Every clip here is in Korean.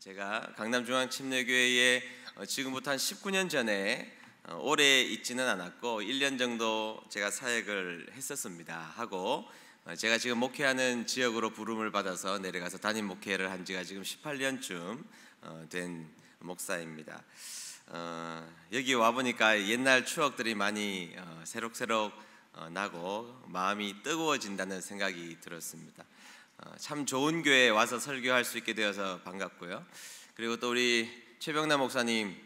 제가 강남중앙침례교회에 지금부터 한 19년 전에 오래 있지는 않았고 1년 정도 제가 사역을 했었습니다. 하고 제가 지금 목회하는 지역으로 부름을 받아서 내려가서 담임 목회를 한 지가 지금 18년쯤 된 목사입니다. 여기 와보니까 옛날 추억들이 많이 새록새록 나고 마음이 뜨거워진다는 생각이 들었습니다. 참 좋은 교회에 와서 설교할 수 있게 되어서 반갑고요. 그리고 또 우리 최병남 목사님,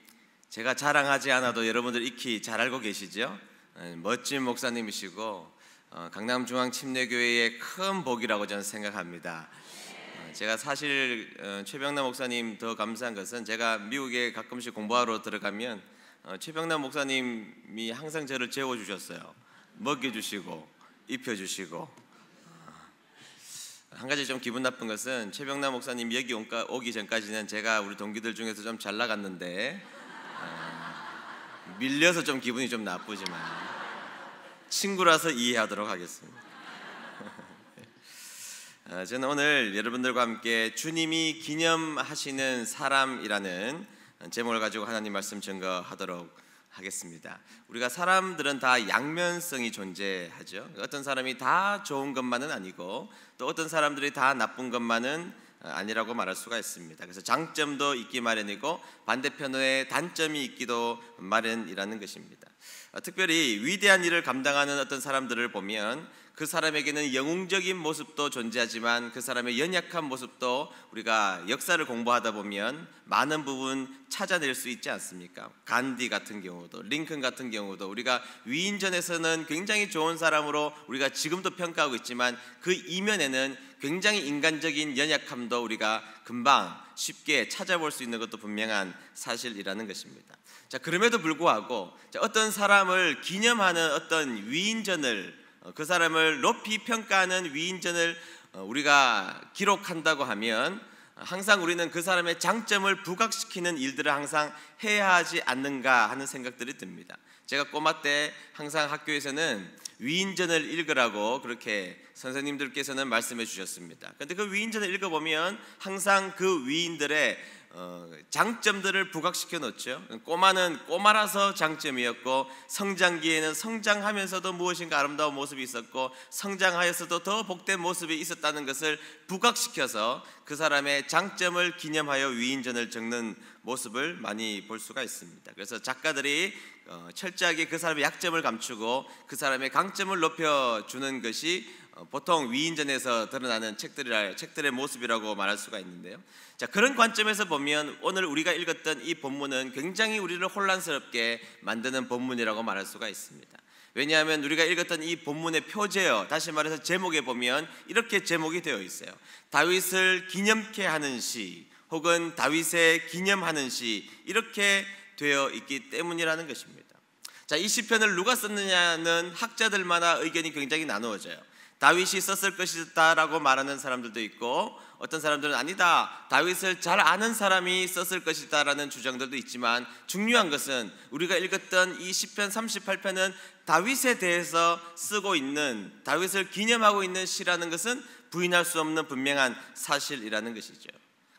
제가 자랑하지 않아도 여러분들 익히 잘 알고 계시죠? 멋진 목사님이시고 강남중앙침례교회의 큰 복이라고 저는 생각합니다. 제가 사실 최병남 목사님 더 감사한 것은 제가 미국에 가끔씩 공부하러 들어가면 최병남 목사님이 항상 저를 재워주셨어요. 먹여주시고 입혀주시고. 한 가지 좀 기분 나쁜 것은 최병남 목사님 여기 오기 전까지는 제가 우리 동기들 중에서 좀 잘 나갔는데 밀려서 좀 기분이 좀 나쁘지만 친구라서 이해하도록 하겠습니다. 저는 오늘 여러분들과 함께 주님이 기념하시는 사람이라는 제목을 가지고 하나님 말씀 증거하도록 하겠습니다. 우리가 사람들은 다 양면성이 존재하죠. 어떤 사람이 다 좋은 것만은 아니고 또 어떤 사람들이 다 나쁜 것만은 아니라고 말할 수가 있습니다. 그래서 장점도 있기 마련이고 반대편에 단점이 있기도 마련이라는 것입니다. 특별히 위대한 일을 감당하는 어떤 사람들을 보면 그 사람에게는 영웅적인 모습도 존재하지만 그 사람의 연약한 모습도 우리가 역사를 공부하다 보면 많은 부분 찾아낼 수 있지 않습니까? 간디 같은 경우도, 링컨 같은 경우도 우리가 위인전에서는 굉장히 좋은 사람으로 우리가 지금도 평가하고 있지만 그 이면에는 굉장히 인간적인 연약함도 우리가 금방 쉽게 찾아볼 수 있는 것도 분명한 사실이라는 것입니다. 자, 그럼에도 불구하고 어떤 사람을 기념하는 어떤 위인전을, 그 사람을 높이 평가하는 위인전을 우리가 기록한다고 하면 항상 우리는 그 사람의 장점을 부각시키는 일들을 항상 해야 하지 않는가 하는 생각들이 듭니다. 제가 꼬마 때 항상 학교에서는 위인전을 읽으라고 그렇게 선생님들께서는 말씀해 주셨습니다. 그런데 그 위인전을 읽어보면 항상 그 위인들의 장점들을 부각시켜 놓죠. 꼬마는 꼬마라서 장점이었고 성장기에는 성장하면서도 무엇인가 아름다운 모습이 있었고 성장하여서도 더 복된 모습이 있었다는 것을 부각시켜서 그 사람의 장점을 기념하여 위인전을 적는 모습을 많이 볼 수가 있습니다. 그래서 작가들이 철저하게 그 사람의 약점을 감추고 그 사람의 강점을 높여주는 것이 보통 위인전에서 드러나는 책들의 모습이라고 말할 수가 있는데요. 자, 그런 관점에서 보면 오늘 우리가 읽었던 이 본문은 굉장히 우리를 혼란스럽게 만드는 본문이라고 말할 수가 있습니다. 왜냐하면 우리가 읽었던 이 본문의 표제어, 다시 말해서 제목에 보면 이렇게 제목이 되어 있어요. 다윗을 기념케 하는 시, 혹은 다윗의 기념하는 시, 이렇게 되어 있기 때문이라는 것입니다. 자, 이 시편을 누가 썼느냐는 학자들마다 의견이 굉장히 나누어져요. 다윗이 썼을 것이다라고 말하는 사람들도 있고 어떤 사람들은 아니다, 다윗을 잘 아는 사람이 썼을 것이다라는 주장들도 있지만 중요한 것은 우리가 읽었던 이 시편 38편은 다윗에 대해서 쓰고 있는, 다윗을 기념하고 있는 시라는 것은 부인할 수 없는 분명한 사실이라는 것이죠.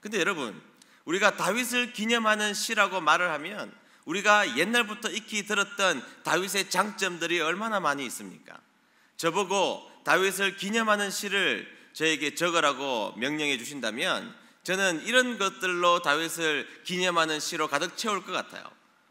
근데 여러분, 우리가 다윗을 기념하는 시라고 말을 하면 우리가 옛날부터 익히 들었던 다윗의 장점들이 얼마나 많이 있습니까? 저보고 다윗을 기념하는 시를 저에게 적으라고 명령해 주신다면 저는 이런 것들로 다윗을 기념하는 시로 가득 채울 것 같아요.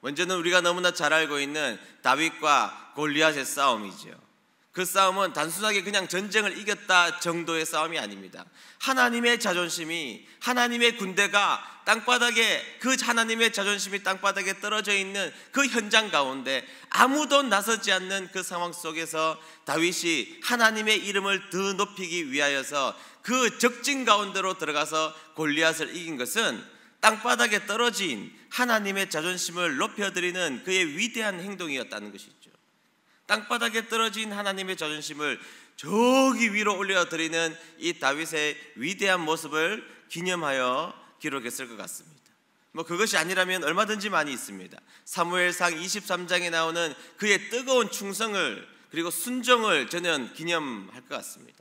먼저는 우리가 너무나 잘 알고 있는 다윗과 골리앗의 싸움이죠. 그 싸움은 단순하게 그냥 전쟁을 이겼다 정도의 싸움이 아닙니다. 하나님의 자존심이, 하나님의 군대가 땅바닥에, 그 하나님의 자존심이 땅바닥에 떨어져 있는 그 현장 가운데 아무도 나서지 않는 그 상황 속에서 다윗이 하나님의 이름을 더 높이기 위하여서 그 적진 가운데로 들어가서 골리앗을 이긴 것은 땅바닥에 떨어진 하나님의 자존심을 높여드리는 그의 위대한 행동이었다는 것이죠. 땅바닥에 떨어진 하나님의 자존심을 저기 위로 올려드리는 이 다윗의 위대한 모습을 기념하여 기록했을 것 같습니다. 그것이 아니라면 얼마든지 많이 있습니다. 사무엘상 23장에 나오는 그의 뜨거운 충성을 그리고 순종을 저는 기념할 것 같습니다.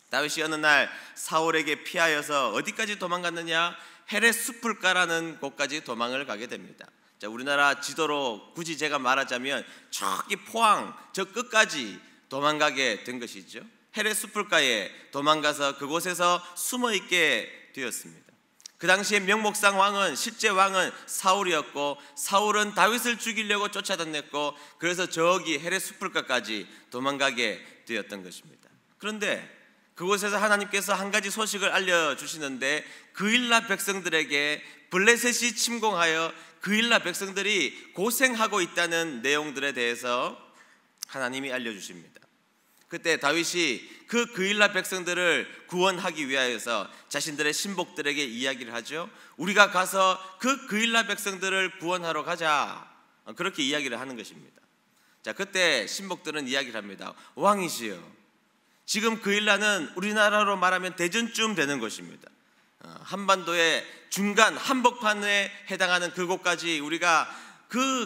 다윗이 어느 날 사울에게 피하여서 어디까지 도망갔느냐? 헤레 수풀가라는 곳까지 도망을 가게 됩니다. 자, 우리나라 지도로 굳이 제가 말하자면 저기 포항 저 끝까지 도망가게 된 것이죠. 헤레 수풀가에 도망가서 그곳에서 숨어 있게 되었습니다. 그 당시에 명목상 왕은, 실제 왕은 사울이었고, 사울은 다윗을 죽이려고 쫓아다녔고, 그래서 저기 헤레 수풀가까지 도망가게 되었던 것입니다. 그런데 그곳에서 하나님께서 한 가지 소식을 알려주시는데, 그일라 백성들에게 블레셋이 침공하여 그일라 백성들이 고생하고 있다는 내용들에 대해서 하나님이 알려주십니다. 그때 다윗이 그 그일라 백성들을 구원하기 위하여서 자신들의 신복들에게 이야기를 하죠. 우리가 가서 그 그일라 백성들을 구원하러 가자, 그렇게 이야기를 하는 것입니다. 자, 그때 신복들은 이야기를 합니다. 왕이시여, 지금 그일라는 우리나라로 말하면 대전쯤 되는 곳입니다. 한반도의 중간 한복판에 해당하는 그곳까지 우리가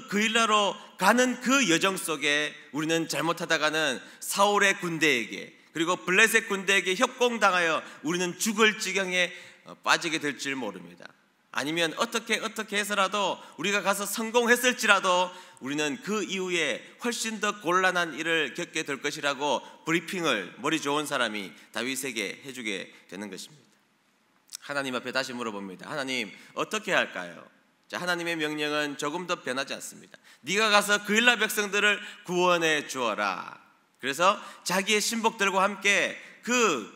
그일라로 가는 그 여정 속에 우리는 잘못하다가는 사울의 군대에게, 그리고 블레셋 군대에게 협공당하여 우리는 죽을 지경에 빠지게 될지 모릅니다. 아니면 어떻게 해서라도 우리가 가서 성공했을지라도 우리는 그 이후에 훨씬 더 곤란한 일을 겪게 될 것이라고 브리핑을 머리 좋은 사람이 다윗에게 해주게 되는 것입니다. 하나님 앞에 다시 물어봅니다. 하나님, 어떻게 할까요? 자, 하나님의 명령은 조금 더 변하지 않습니다. 네가 가서 그일라 백성들을 구원해 주어라. 그래서 자기의 신복들과 함께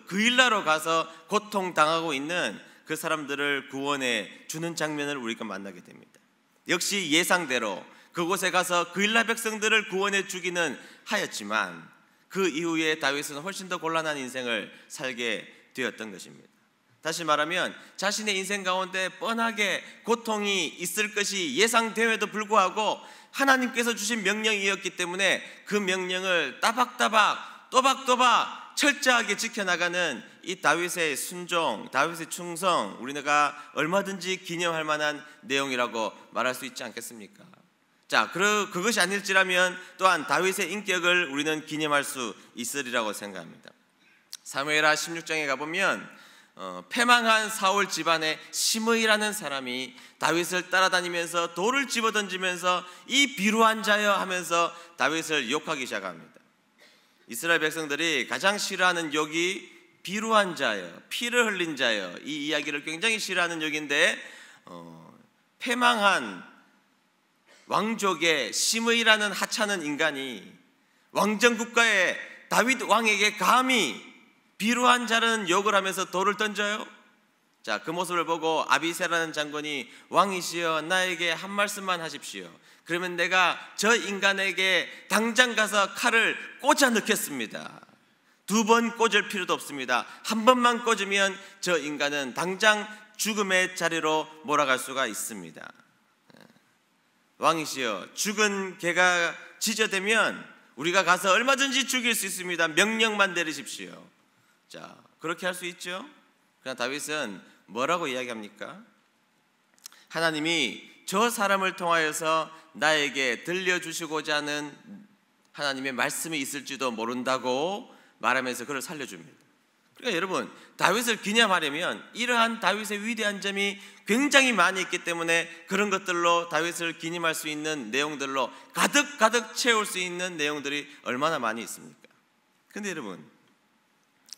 그일라로 가서 고통당하고 있는 그 사람들을 구원해 주는 장면을 우리가 만나게 됩니다. 역시 예상대로 그곳에 가서 그일라 백성들을 구원해 주기는 하였지만 그 이후에 다윗은 훨씬 더 곤란한 인생을 살게 되었던 것입니다. 다시 말하면 자신의 인생 가운데 뻔하게 고통이 있을 것이 예상됨에도 불구하고 하나님께서 주신 명령이었기 때문에 그 명령을 또박또박 철저하게 지켜나가는 이 다윗의 순종, 다윗의 충성, 우리가 얼마든지 기념할 만한 내용이라고 말할 수 있지 않겠습니까? 자, 그것이 아닐지라면 또한 다윗의 인격을 우리는 기념할 수 있으리라고 생각합니다. 사무엘하 16장에 가보면 패망한 사울 집안의 시므이라는 사람이 다윗을 따라다니면서 돌을 집어던지면서 이 비루한 자여 하면서 다윗을 욕하기 시작합니다. 이스라엘 백성들이 가장 싫어하는 욕이 비루한 자여, 피를 흘린 자여, 이 이야기를 굉장히 싫어하는 욕인데 패망한 왕족의 시므이라는 하찮은 인간이 왕정국가의 다윗 왕에게 감히 비루한 자라는 욕을 하면서 돌을 던져요. 자, 그 모습을 보고 아비새라는 장군이 왕이시여 나에게 한 말씀만 하십시오. 그러면 내가 저 인간에게 당장 가서 칼을 꽂아 넣겠습니다. 2번 꽂을 필요도 없습니다. 한 번만 꽂으면 저 인간은 당장 죽음의 자리로 몰아갈 수가 있습니다. 왕이시여, 죽은 개가 지저대면 우리가 가서 얼마든지 죽일 수 있습니다. 명령만 내리십시오. 자, 그렇게 할 수 있죠. 그러나 다윗은 뭐라고 이야기합니까? 하나님이 저 사람을 통하여서 나에게 들려주시고자 하는 하나님의 말씀이 있을지도 모른다고 말하면서 그를 살려줍니다. 그러니까 여러분, 다윗을 기념하려면 이러한 다윗의 위대한 점이 굉장히 많이 있기 때문에 그런 것들로 다윗을 기념할 수 있는 내용들로 가득 채울 수 있는 내용들이 얼마나 많이 있습니까? 그런데 여러분,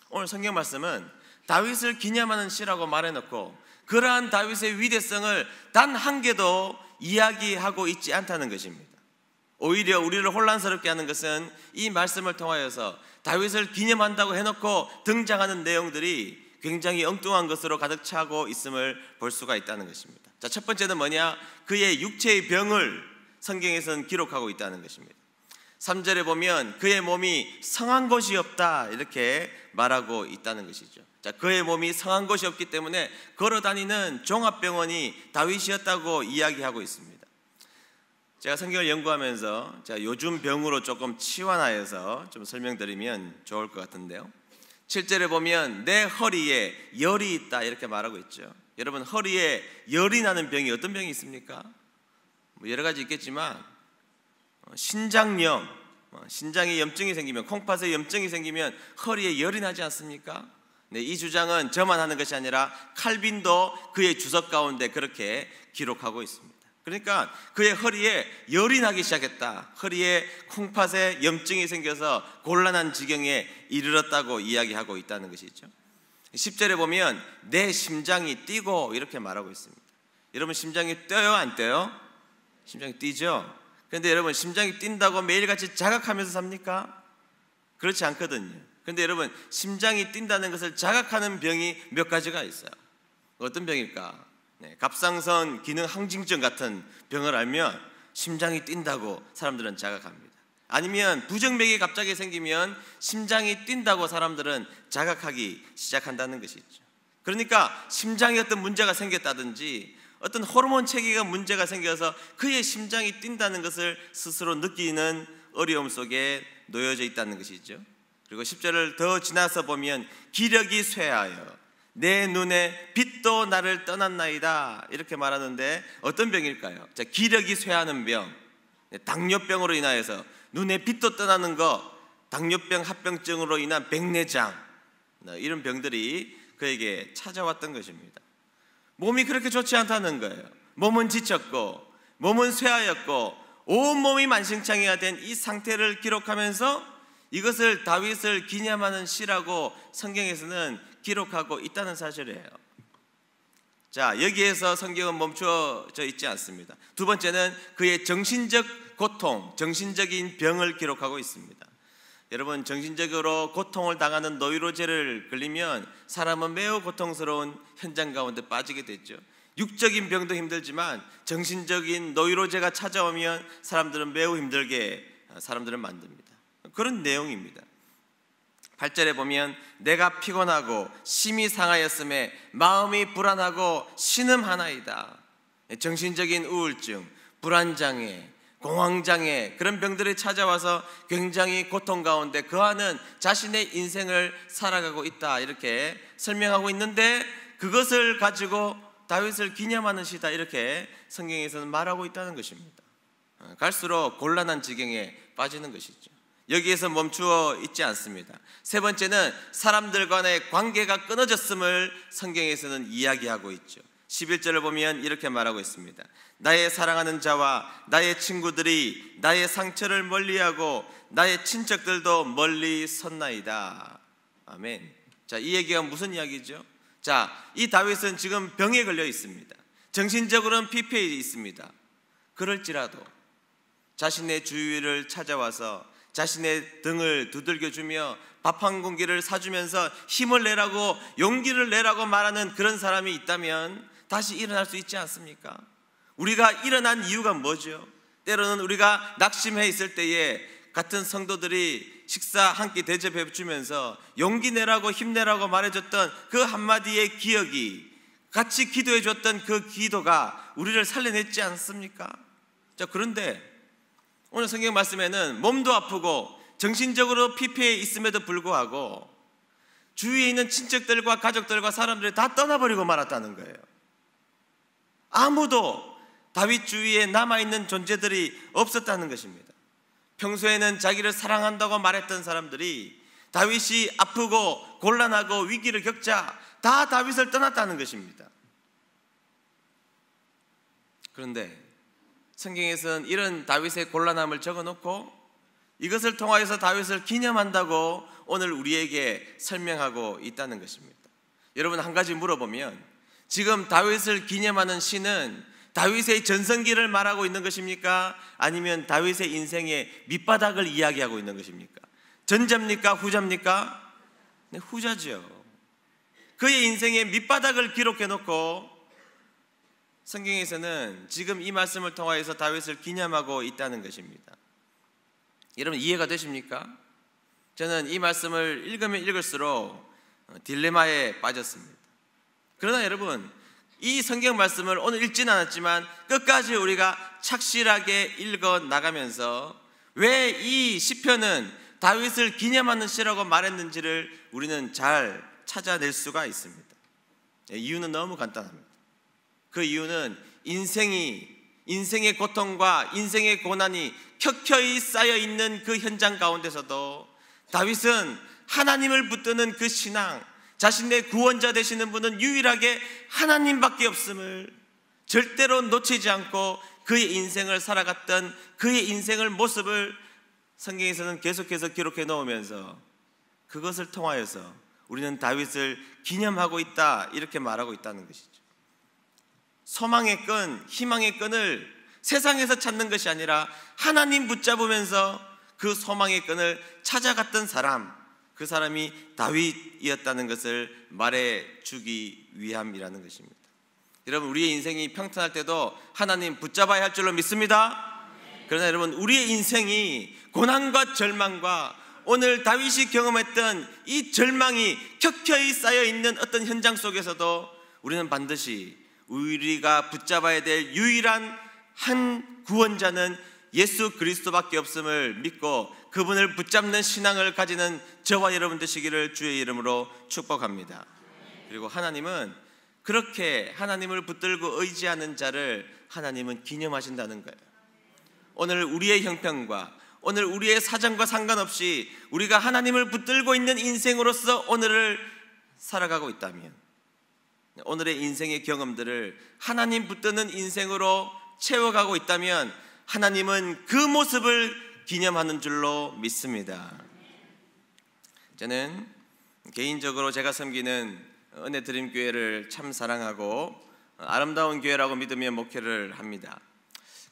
오늘 성경 말씀은 다윗을 기념하는 시라고 말해놓고 그러한 다윗의 위대성을 단 한 개도 이야기하고 있지 않다는 것입니다. 오히려 우리를 혼란스럽게 하는 것은 이 말씀을 통하여서 다윗을 기념한다고 해놓고 등장하는 내용들이 굉장히 엉뚱한 것으로 가득 차고 있음을 볼 수가 있다는 것입니다. 자, 첫 번째는 뭐냐? 그의 육체의 병을 성경에서는 기록하고 있다는 것입니다. 3절에 보면 그의 몸이 성한 곳이 없다 이렇게 말하고 있다는 것이죠. 자, 그의 몸이 성한 곳이 없기 때문에 걸어다니는 종합병원이 다윗이었다고 이야기하고 있습니다. 제가 성경을 연구하면서 제가 요즘 병으로 조금 치환하여서 좀 설명드리면 좋을 것 같은데요. 7절에 보면 내 허리에 열이 있다 이렇게 말하고 있죠. 여러분, 허리에 열이 나는 병이 어떤 병이 있습니까? 뭐 여러 가지 있겠지만 신장염, 신장에 염증이 생기면, 콩팥에 염증이 생기면 허리에 열이 나지 않습니까? 네, 이 주장은 저만 하는 것이 아니라 칼빈도 그의 주석 가운데 그렇게 기록하고 있습니다. 그러니까 그의 허리에 열이 나기 시작했다. 허리에 콩팥에 염증이 생겨서 곤란한 지경에 이르렀다고 이야기하고 있다는 것이죠. 10절에 보면 내 심장이 뛰고 이렇게 말하고 있습니다. 여러분 심장이 뛰어요, 안 뛰어요? 심장이 뛰죠. 그런데 여러분 심장이 뛴다고 매일같이 자각하면서 삽니까? 그렇지 않거든요. 그런데 여러분 심장이 뛴다는 것을 자각하는 병이 몇 가지가 있어요. 어떤 병일까? 갑상선 기능 항진증 같은 병을 알면 심장이 뛴다고 사람들은 자각합니다. 아니면 부정맥이 갑자기 생기면 심장이 뛴다고 사람들은 자각하기 시작한다는 것이죠. 그러니까 심장에 어떤 문제가 생겼다든지 어떤 호르몬 체계가 문제가 생겨서 그의 심장이 뛴다는 것을 스스로 느끼는 어려움 속에 놓여져 있다는 것이죠. 그리고 10절을 더 지나서 보면 기력이 쇠하여 내 눈에 빛도 나를 떠났나이다 이렇게 말하는데 어떤 병일까요? 자, 기력이 쇠하는 병, 당뇨병으로 인하여서 눈에 빛도 떠나는 것, 당뇨병 합병증으로 인한 백내장, 이런 병들이 그에게 찾아왔던 것입니다. 몸이 그렇게 좋지 않다는 거예요. 몸은 지쳤고 몸은 쇠하였고 온몸이 만신창이가 된 이 상태를 기록하면서 이것을 다윗을 기념하는 시라고 성경에서는 기록하고 있다는 사실이에요. 자, 여기에서 성경은 멈춰져 있지 않습니다. 두 번째는 그의 정신적 고통, 정신적인 병을 기록하고 있습니다. 여러분 정신적으로 고통을 당하는 노이로제를 걸리면 사람은 매우 고통스러운 현장 가운데 빠지게 됐죠. 육적인 병도 힘들지만 정신적인 노이로제가 찾아오면 사람들은 매우 힘들게 사람들을 만듭니다. 그런 내용입니다. 8절에 보면 내가 피곤하고 심히 상하였음에 마음이 불안하고 신음하나이다. 정신적인 우울증, 불안장애, 공황장애 그런 병들이 찾아와서 굉장히 고통 가운데 거하는 자신의 인생을 살아가고 있다 이렇게 설명하고 있는데 그것을 가지고 다윗을 기념하는 시다 이렇게 성경에서는 말하고 있다는 것입니다. 갈수록 곤란한 지경에 빠지는 것이죠. 여기에서 멈추어 있지 않습니다. 세 번째는 사람들 간의 관계가 끊어졌음을 성경에서는 이야기하고 있죠. 11절을 보면 이렇게 말하고 있습니다. 나의 사랑하는 자와 나의 친구들이 나의 상처를 멀리하고 나의 친척들도 멀리 섰나이다. 아멘. 자, 이 얘기가 무슨 이야기죠? 자, 이 다윗은 지금 병에 걸려 있습니다. 정신적으로는 피폐해 있습니다. 그럴지라도 자신의 주위를 찾아와서 자신의 등을 두들겨주며 밥 한 공기를 사주면서 힘을 내라고 용기를 내라고 말하는 그런 사람이 있다면 다시 일어날 수 있지 않습니까? 우리가 일어난 이유가 뭐죠? 때로는 우리가 낙심해 있을 때에 같은 성도들이 식사 한 끼 대접해 주면서 용기 내라고 힘내라고 말해줬던 그 한마디의 기억이 같이 기도해 줬던 그 기도가 우리를 살려냈지 않습니까? 자, 그런데 오늘 성경 말씀에는 몸도 아프고 정신적으로 피폐해 있음에도 불구하고 주위에 있는 친척들과 가족들과 사람들이 다 떠나버리고 말았다는 거예요. 아무도 다윗 주위에 남아있는 존재들이 없었다는 것입니다. 평소에는 자기를 사랑한다고 말했던 사람들이 다윗이 아프고 곤란하고 위기를 겪자 다 다윗을 떠났다는 것입니다. 그런데 성경에서는 이런 다윗의 곤란함을 적어놓고 이것을 통하여서 다윗을 기념한다고 오늘 우리에게 설명하고 있다는 것입니다. 여러분 한 가지 물어보면 지금 다윗을 기념하는 시는 다윗의 전성기를 말하고 있는 것입니까? 아니면 다윗의 인생의 밑바닥을 이야기하고 있는 것입니까? 전자입니까? 후자입니까? 네, 후자죠. 그의 인생의 밑바닥을 기록해놓고 성경에서는 지금 이 말씀을 통하여서 다윗을 기념하고 있다는 것입니다. 여러분 이해가 되십니까? 저는 이 말씀을 읽으면 읽을수록 딜레마에 빠졌습니다. 그러나 여러분 이 성경 말씀을 오늘 읽지는 않았지만 끝까지 우리가 착실하게 읽어 나가면서 왜 이 시편은 다윗을 기념하는 시라고 말했는지를 우리는 잘 찾아낼 수가 있습니다. 이유는 너무 간단합니다. 그 이유는 인생의 고통과 인생의 고난이 켜켜이 쌓여있는 그 현장 가운데서도 다윗은 하나님을 붙드는 그 신앙, 자신의 구원자 되시는 분은 유일하게 하나님밖에 없음을 절대로 놓치지 않고 그의 인생을 살아갔던 그의 인생을 모습을 성경에서는 계속해서 기록해 놓으면서 그것을 통하여서 우리는 다윗을 기념하고 있다, 이렇게 말하고 있다는 것이죠. 소망의 끈, 희망의 끈을 세상에서 찾는 것이 아니라 하나님 붙잡으면서 그 소망의 끈을 찾아갔던 사람, 그 사람이 다윗이었다는 것을 말해주기 위함이라는 것입니다. 여러분, 우리의 인생이 평탄할 때도 하나님 붙잡아야 할 줄로 믿습니다. 그러나 여러분, 우리의 인생이 고난과 절망과 오늘 다윗이 경험했던 이 절망이 켜켜이 쌓여있는 어떤 현장 속에서도 우리는 반드시 우리가 붙잡아야 될 유일한 한 구원자는 예수 그리스도밖에 없음을 믿고 그분을 붙잡는 신앙을 가지는 저와 여러분 되시기를 주의 이름으로 축복합니다. 그리고 하나님은 그렇게 하나님을 붙들고 의지하는 자를 하나님은 기념하신다는 거예요. 오늘 우리의 형편과 오늘 우리의 사정과 상관없이 우리가 하나님을 붙들고 있는 인생으로서 오늘을 살아가고 있다면, 오늘의 인생의 경험들을 하나님 붙드는 인생으로 채워가고 있다면 하나님은 그 모습을 기념하는 줄로 믿습니다. 저는 개인적으로 제가 섬기는 은혜드림교회를 참 사랑하고 아름다운 교회라고 믿으며 목회를 합니다.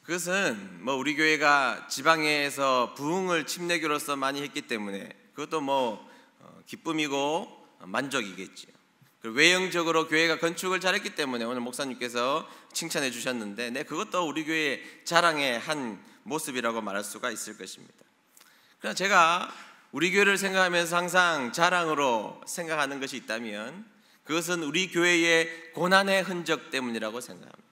그것은 우리 교회가 지방에서 부흥을 침례교로서 많이 했기 때문에 그것도 기쁨이고 만족이겠지요. 외형적으로 교회가 건축을 잘했기 때문에 오늘 목사님께서 칭찬해 주셨는데, 네, 그것도 우리 교회의 자랑의 한 모습이라고 말할 수가 있을 것입니다. 그러나 제가 우리 교회를 생각하면서 항상 자랑으로 생각하는 것이 있다면 그것은 우리 교회의 고난의 흔적 때문이라고 생각합니다.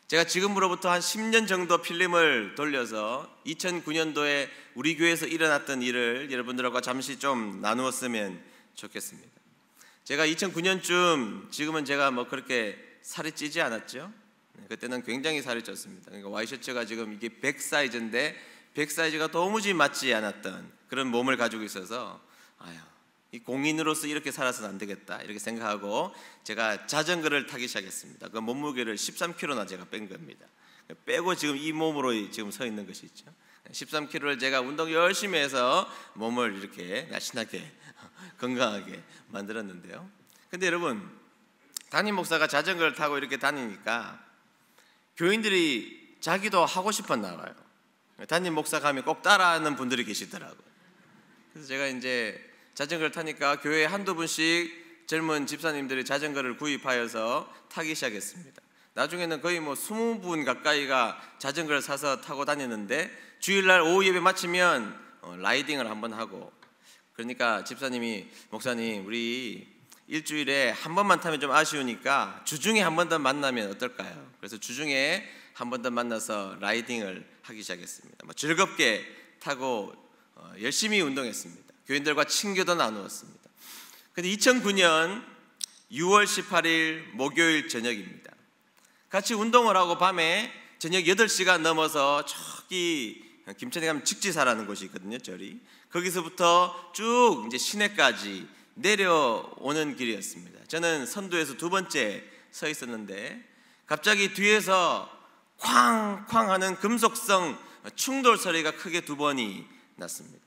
제가 지금으로부터 한 10년 정도 필름을 돌려서 2009년도에 우리 교회에서 일어났던 일을 여러분들과 잠시 좀 나누었으면 좋겠습니다. 제가 2009년쯤, 지금은 제가 그렇게 살이 찌지 않았죠. 그때는 굉장히 살이 쪘습니다. 그러니까 와이셔츠가 지금 이게 100 사이즈인데 100 사이즈가 도무지 맞지 않았던 그런 몸을 가지고 있어서 이 공인으로서 이렇게 살아서는 안 되겠다, 이렇게 생각하고 제가 자전거를 타기 시작했습니다. 그 몸무게를 13kg나 제가 뺀 겁니다. 빼고 지금 이 몸으로 지금 서 있는 것이 있죠. 13kg를 제가 운동 열심히 해서 몸을 이렇게 날씬하게 건강하게 만들었는데요. 근데 여러분, 담임 목사가 자전거를 타고 이렇게 다니니까 교인들이 자기도 하고 싶었나 봐요. 담임 목사 가면 꼭 따라하는 분들이 계시더라고요. 그래서 제가 이제 자전거를 타니까 교회에 한두 분씩 젊은 집사님들이 자전거를 구입하여서 타기 시작했습니다. 나중에는 거의 20분 가까이가 자전거를 사서 타고 다녔는데, 주일날 오후 예배 마치면 라이딩을 한번 하고, 그러니까 집사님이, 목사님 우리 일주일에 한 번만 타면 좀 아쉬우니까 주중에 한 번 더 만나면 어떨까요? 그래서 주중에 한 번 더 만나서 라이딩을 하기 시작했습니다. 즐겁게 타고 열심히 운동했습니다. 교인들과 친교도 나누었습니다. 근데 2009년 6월 18일 목요일 저녁입니다. 같이 운동을 하고 밤에 저녁 8시가 넘어서 저기 김천에 가면 직지사라는 곳이 있거든요. 절이. 거기서부터 쭉 이제 시내까지 내려오는 길이었습니다. 저는 선두에서 두 번째 서 있었는데 갑자기 뒤에서 쾅쾅 하는 금속성 충돌 소리가 크게 두 번이 났습니다.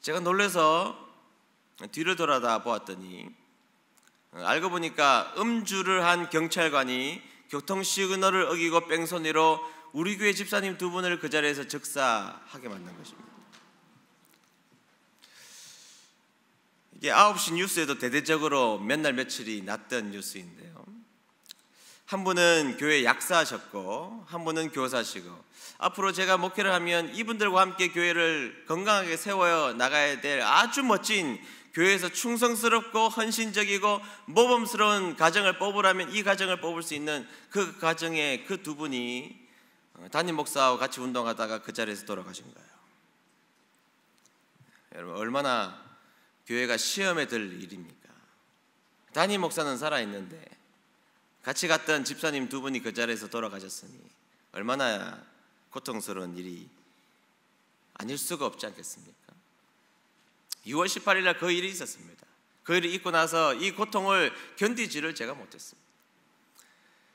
제가 놀라서 뒤를 돌아다 보았더니 알고 보니까 음주를 한 경찰관이 교통 시그널을 어기고 뺑소니로 우리 교회 집사님 두 분을 그 자리에서 즉사하게 만든 것입니다. 이게 9시 뉴스에도 대대적으로 몇 날 며칠이 났던 뉴스인데요. 한 분은 교회 약사하셨고 한 분은 교사시고, 앞으로 제가 목회를 하면 이분들과 함께 교회를 건강하게 세워 나가야 될 아주 멋진, 교회에서 충성스럽고 헌신적이고 모범스러운 가정을 뽑으라면 이 가정을 뽑을 수 있는 그 가정의 그 두 분이 담임 목사와 같이 운동하다가 그 자리에서 돌아가신 거예요. 여러분, 얼마나 교회가 시험에 들 일입니까? 담임 목사는 살아있는데 같이 갔던 집사님 두 분이 그 자리에서 돌아가셨으니 얼마나 고통스러운 일이 아닐 수가 없지 않겠습니까? 6월 18일 날 그 일이 있었습니다. 그 일을 잊고 나서 이 고통을 견디지를 제가 못했습니다.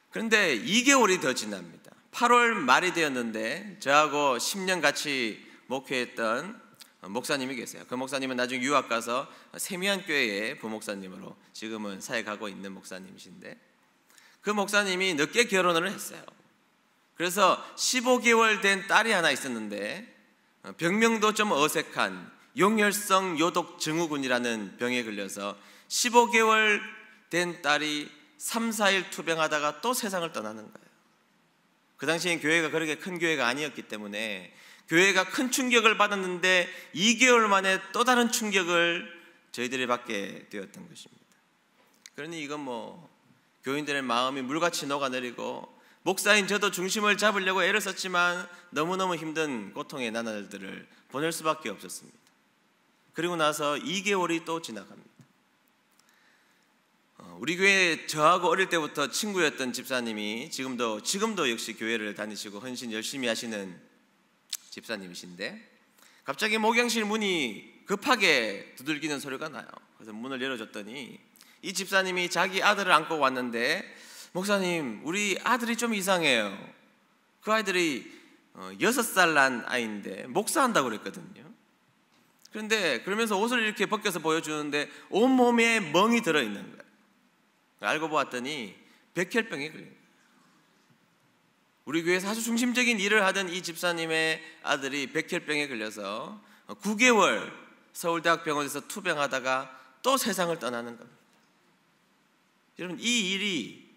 그런데 2개월이 더 지납니다. 8월 말이 되었는데 저하고 10년 같이 목회했던 목사님이 계세요. 그 목사님은 나중에 유학 가서 세미안교회의 부목사님으로 지금은 사역하고 있는 목사님이신데, 그 목사님이 늦게 결혼을 했어요. 그래서 15개월 된 딸이 하나 있었는데 병명도 좀 어색한 용혈성 요독 증후군이라는 병에 걸려서 15개월 된 딸이 3, 4일 투병하다가 또 세상을 떠나는 거예요. 그 당시엔 교회가 그렇게 큰 교회가 아니었기 때문에 교회가 큰 충격을 받았는데 2개월 만에 또 다른 충격을 저희들이 받게 되었던 것입니다. 그러니 이건 교인들의 마음이 물같이 녹아내리고, 목사인 저도 중심을 잡으려고 애를 썼지만 너무너무 힘든 고통의 나날들을 보낼 수밖에 없었습니다. 그리고 나서 2개월이 또 지나갑니다. 우리 교회에 저하고 어릴 때부터 친구였던 집사님이 지금도 역시 교회를 다니시고 헌신 열심히 하시는 집사님이신데, 갑자기 목욕실 문이 급하게 두들기는 소리가 나요. 그래서 문을 열어줬더니 이 집사님이 자기 아들을 안고 왔는데, 목사님, 우리 아들이 좀 이상해요. 그 아이들이 6살 난 아이인데 목사한다고 그랬거든요. 그런데 그러면서 옷을 이렇게 벗겨서 보여주는데 온몸에 멍이 들어있는 거예요. 알고 보았더니 백혈병에 걸린 거예요. 우리 교회에서 아주 중심적인 일을 하던 이 집사님의 아들이 백혈병에 걸려서 9개월 서울대학병원에서 투병하다가 또 세상을 떠나는 겁니다. 여러분, 이 일이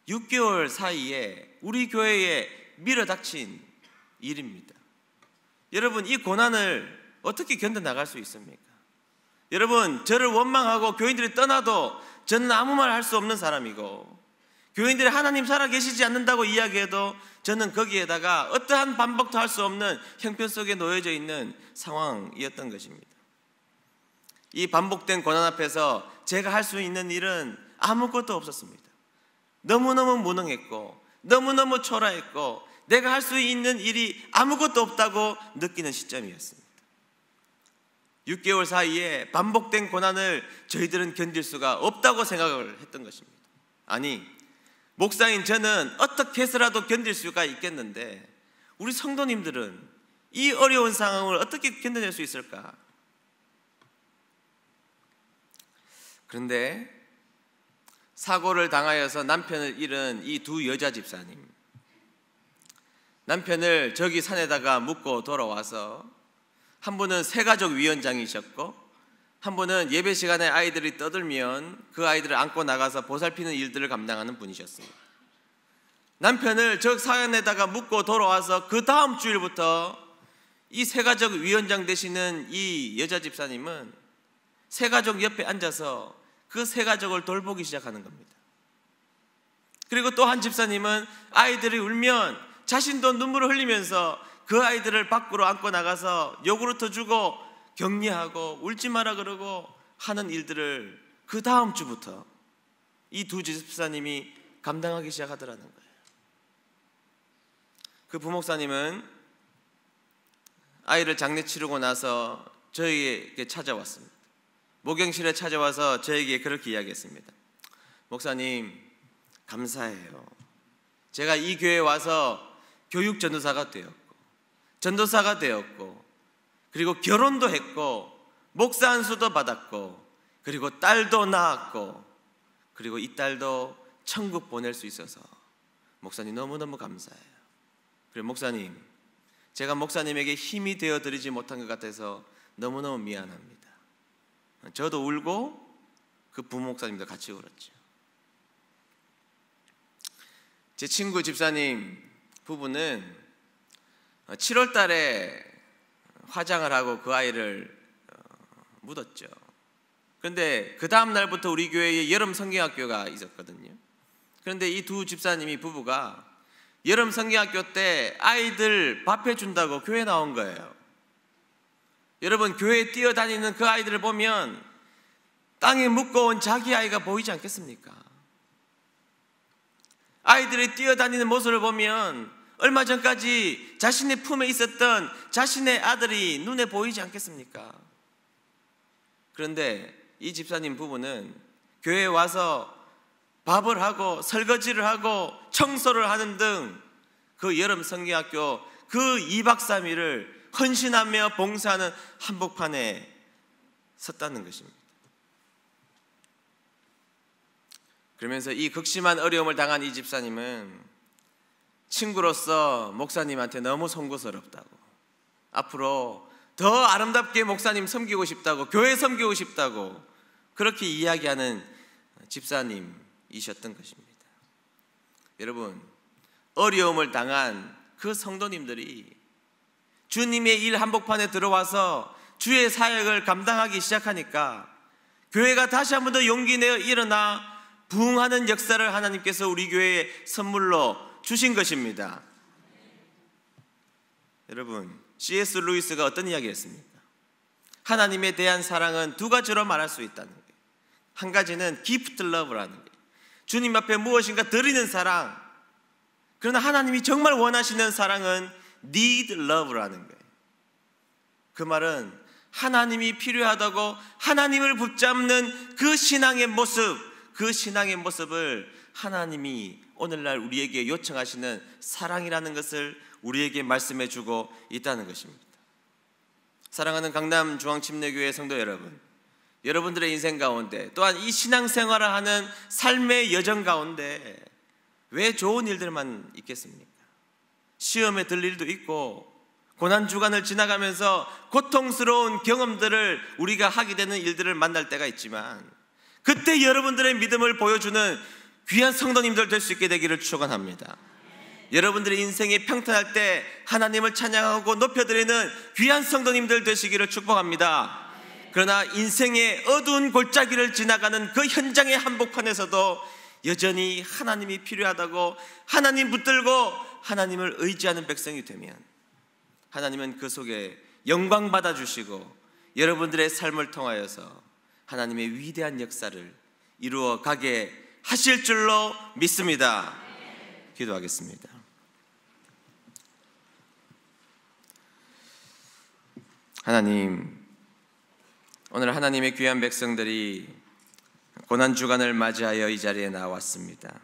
6개월 사이에 우리 교회에 밀어닥친 일입니다. 여러분, 이 고난을 어떻게 견뎌나갈 수 있습니까? 여러분, 저를 원망하고 교인들이 떠나도 저는 아무 말 할 수 없는 사람이고, 교인들이 하나님 살아계시지 않는다고 이야기해도 저는 거기에다가 어떠한 반박도 할 수 없는 형편 속에 놓여져 있는 상황이었던 것입니다. 이 반복된 고난 앞에서 제가 할 수 있는 일은 아무것도 없었습니다. 너무너무 무능했고 너무너무 초라했고 내가 할 수 있는 일이 아무것도 없다고 느끼는 시점이었습니다. 6개월 사이에 반복된 고난을 저희들은 견딜 수가 없다고 생각을 했던 것입니다. 아니, 목사인 저는 어떻게 해서라도 견딜 수가 있겠는데 우리 성도님들은 이 어려운 상황을 어떻게 견뎌낼 수 있을까? 그런데 사고를 당하여서 남편을 잃은 이 두 여자 집사님, 남편을 저기 산에다가 묻고 돌아와서 한 분은 새가족 위원장이셨고 한 분은 예배 시간에 아이들이 떠들면 그 아이들을 안고 나가서 보살피는 일들을 감당하는 분이셨습니다. 남편을 저 산에다가 묻고 돌아와서 그 다음 주일부터 이 새가족 위원장 되시는 이 여자 집사님은 새가족 옆에 앉아서 그 새가족을 돌보기 시작하는 겁니다. 그리고 또 한 집사님은 아이들이 울면 자신도 눈물을 흘리면서 그 아이들을 밖으로 안고 나가서 요구르트 주고 격려하고 울지 마라 그러고 하는 일들을 그 다음 주부터 이 두 집사님이 감당하기 시작하더라는 거예요. 그 부목사님은 아이를 장례 치르고 나서 저에게 찾아왔습니다. 목욕실에 찾아와서 저에게 그렇게 이야기했습니다. 목사님, 감사해요. 제가 이 교회에 와서 교육 전도사가 되었고 전도사가 되었고 그리고 결혼도 했고 목사 안수도 받았고 그리고 딸도 낳았고 그리고 이 딸도 천국 보낼 수 있어서 목사님 너무너무 감사해요. 그리고 목사님, 제가 목사님에게 힘이 되어드리지 못한 것 같아서 너무너무 미안합니다. 저도 울고 그 부목사님도 같이 울었죠. 제 친구 집사님 부부는 7월 달에 화장을 하고 그 아이를 묻었죠. 그런데 그 다음 날부터 우리 교회에 여름 성경학교가 있었거든요. 그런데 이 두 집사님이 부부가 여름 성경학교 때 아이들 밥 해준다고 교회 나온 거예요. 여러분, 교회에 뛰어다니는 그 아이들을 보면 땅에 묻고온 자기 아이가 보이지 않겠습니까? 아이들이 뛰어다니는 모습을 보면 얼마 전까지 자신의 품에 있었던 자신의 아들이 눈에 보이지 않겠습니까? 그런데 이 집사님 부부는 교회에 와서 밥을 하고 설거지를 하고 청소를 하는 등 그 여름 성경학교 그 2박 3일을 헌신하며 봉사하는 한복판에 섰다는 것입니다. 그러면서 이 극심한 어려움을 당한 이 집사님은 친구로서 목사님한테 너무 송구스럽다고, 앞으로 더 아름답게 목사님 섬기고 싶다고, 교회 섬기고 싶다고 그렇게 이야기하는 집사님이셨던 것입니다. 여러분, 어려움을 당한 그 성도님들이 주님의 일 한복판에 들어와서 주의 사역을 감당하기 시작하니까 교회가 다시 한 번 더 용기 내어 일어나 부흥하는 역사를 하나님께서 우리 교회에 선물로 주신 것입니다. 여러분, C.S. 루이스가 어떤 이야기를 했습니까? 하나님에 대한 사랑은 두 가지로 말할 수 있다는 거예요. 한 가지는 gift love라는 거예요. 주님 앞에 무엇인가 드리는 사랑. 그러나 하나님이 정말 원하시는 사랑은 need love라는 거예요. 그 말은 하나님이 필요하다고 하나님을 붙잡는 그 신앙의 모습, 그 신앙의 모습을 하나님이 오늘날 우리에게 요청하시는 사랑이라는 것을 우리에게 말씀해 주고 있다는 것입니다. 사랑하는 강남중앙침례교회 성도 여러분, 여러분들의 인생 가운데 또한 이 신앙생활을 하는 삶의 여정 가운데 왜 좋은 일들만 있겠습니까? 시험에 들 일도 있고 고난주간을 지나가면서 고통스러운 경험들을 우리가 하게 되는 일들을 만날 때가 있지만, 그때 여러분들의 믿음을 보여주는 귀한 성도님들 될 수 있게 되기를 축원합니다. 여러분들의 인생이 평탄할 때 하나님을 찬양하고 높여드리는 귀한 성도님들 되시기를 축복합니다. 그러나 인생의 어두운 골짜기를 지나가는 그 현장의 한복판에서도 여전히 하나님이 필요하다고 하나님 붙들고 하나님을 의지하는 백성이 되면 하나님은 그 속에 영광 받아주시고 여러분들의 삶을 통하여서 하나님의 위대한 역사를 이루어 가게 하실 줄로 믿습니다. 기도하겠습니다. 하나님, 오늘 하나님의 귀한 백성들이 고난주간을 맞이하여 이 자리에 나왔습니다.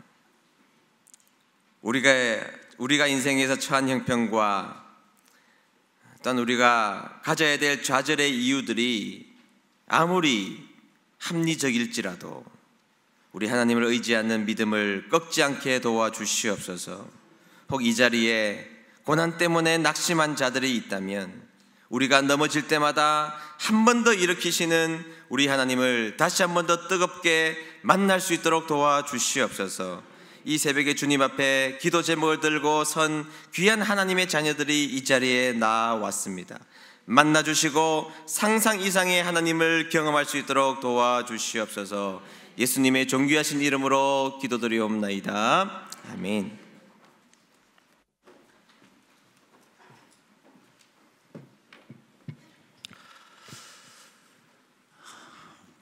우리가 인생에서 처한 형편과 또한 우리가 가져야 될 좌절의 이유들이 아무리 합리적일지라도 우리 하나님을 의지하는 믿음을 꺾지 않게 도와주시옵소서. 혹 이 자리에 고난 때문에 낙심한 자들이 있다면 우리가 넘어질 때마다 한 번 더 일으키시는 우리 하나님을 다시 한 번 더 뜨겁게 만날 수 있도록 도와주시옵소서. 이 새벽에 주님 앞에 기도 제목을 들고 선 귀한 하나님의 자녀들이 이 자리에 나왔습니다. 만나주시고 상상 이상의 하나님을 경험할 수 있도록 도와주시옵소서. 예수님의 존귀하신 이름으로 기도드리옵나이다. 아멘.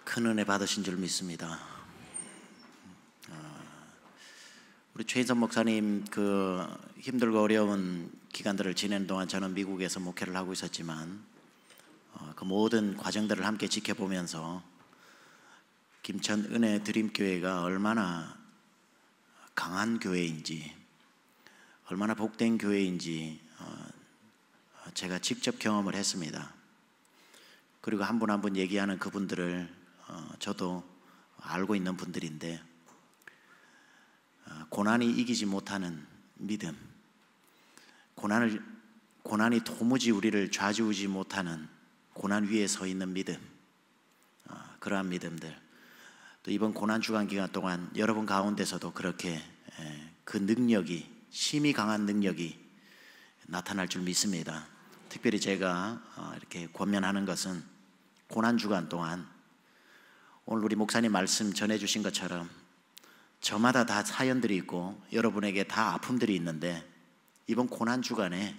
큰 은혜 받으신 줄 믿습니다. 우리 최인선 목사님 그 힘들고 어려운 기간들을 지내는 동안 저는 미국에서 목회를 하고 있었지만 그 모든 과정들을 함께 지켜보면서 김천 은혜 드림교회가 얼마나 강한 교회인지, 얼마나 복된 교회인지 제가 직접 경험을 했습니다. 그리고 한 분 한 분 얘기하는 그분들을 저도 알고 있는 분들인데, 고난이 이기지 못하는 믿음, 고난이 도무지 우리를 좌지우지 못하는 고난 위에 서 있는 믿음, 그러한 믿음들, 또 이번 고난 주간 기간 동안 여러분 가운데서도 그렇게 그 능력이, 심히 강한 능력이 나타날 줄 믿습니다. 특별히 제가 이렇게 권면하는 것은 고난 주간 동안 오늘 우리 목사님 말씀 전해주신 것처럼 저마다 다 사연들이 있고 여러분에게 다 아픔들이 있는데, 이번 고난 주간에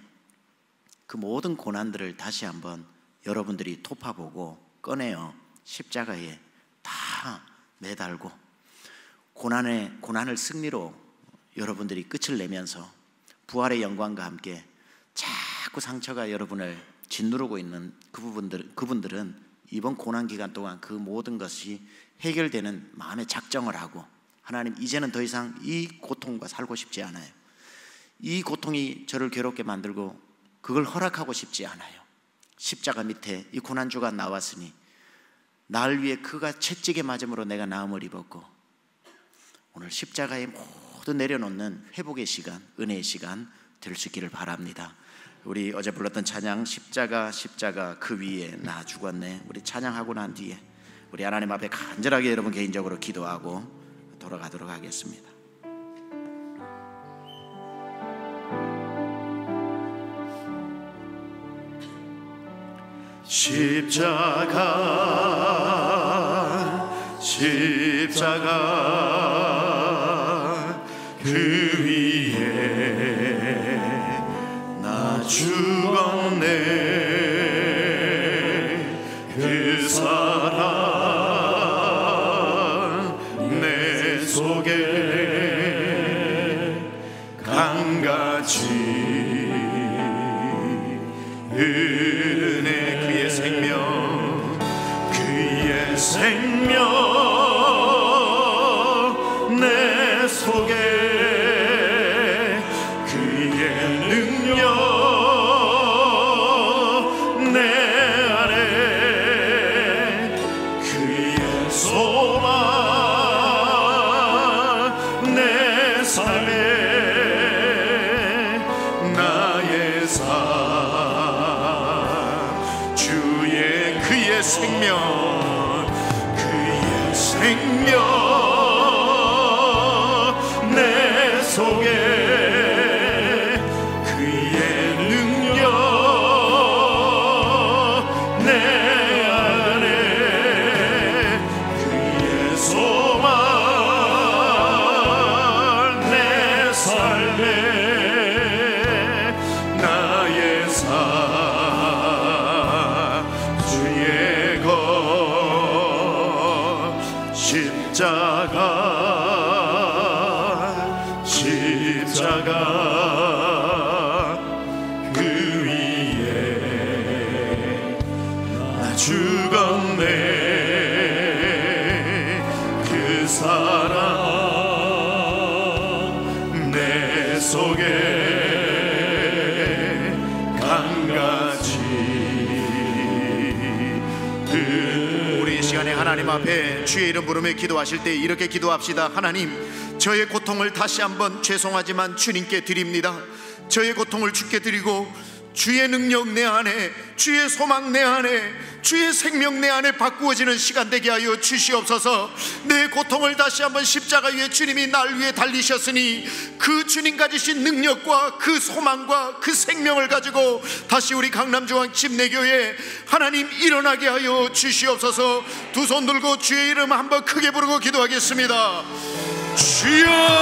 그 모든 고난들을 다시 한번 여러분들이 토파보고 꺼내어 십자가에 다 매달고 고난을 승리로 여러분들이 끝을 내면서 부활의 영광과 함께 자꾸 상처가 여러분을 짓누르고 있는 그분들은 이번 고난 기간 동안 그 모든 것이 해결되는 마음의 작정을 하고, 하나님 이제는 더 이상 이 고통과 살고 싶지 않아요. 이 고통이 저를 괴롭게 만들고 그걸 허락하고 싶지 않아요. 십자가 밑에 이 고난주가 나왔으니 날 위해 그가 채찍에 맞음으로 내가 나음을 입었고, 오늘 십자가에 모두 내려놓는 회복의 시간, 은혜의 시간 될 수 있기를 바랍니다. 우리 어제 불렀던 찬양 십자가 십자가 그 위에 나 죽었네, 우리 찬양하고 난 뒤에 우리 하나님 앞에 간절하게 여러분 개인적으로 기도하고 돌아가도록 하겠습니다. 십자가 십자가 그 위에 나 죽었네, 그 사랑 내 속에 강같이 은혜 그의 생명 그의 생명 내 속에 그의 능력 내 안에 그의 소망 내 삶에 나의 삶 주의 그의 생명 그의 생명 내 속에 그의 능력 내 안에 그의 소망 내 삶에 나의 삶 주의 것 십자가 십자가 그 위에 나 죽었네, 그 사랑 내 속에 강같이 우리 이 시간에 하나님 앞에 주의 이름 부르며 기도하실 때 이렇게 기도합시다. 하나님, 저의 고통을 다시 한번 죄송하지만 주님께 드립니다. 저의 고통을 주께 드리고 주의 능력 내 안에, 주의 소망 내 안에, 주의 생명 내 안에 바꾸어지는 시간 되게 하여 주시옵소서. 내 고통을 다시 한번 십자가 위에 주님이 날 위해 달리셨으니 그 주님 가지신 능력과 그 소망과 그 생명을 가지고 다시 우리 강남중앙 침례교회 하나님 일어나게 하여 주시옵소서. 두 손 들고 주의 이름 한번 크게 부르고 기도하겠습니다. 주여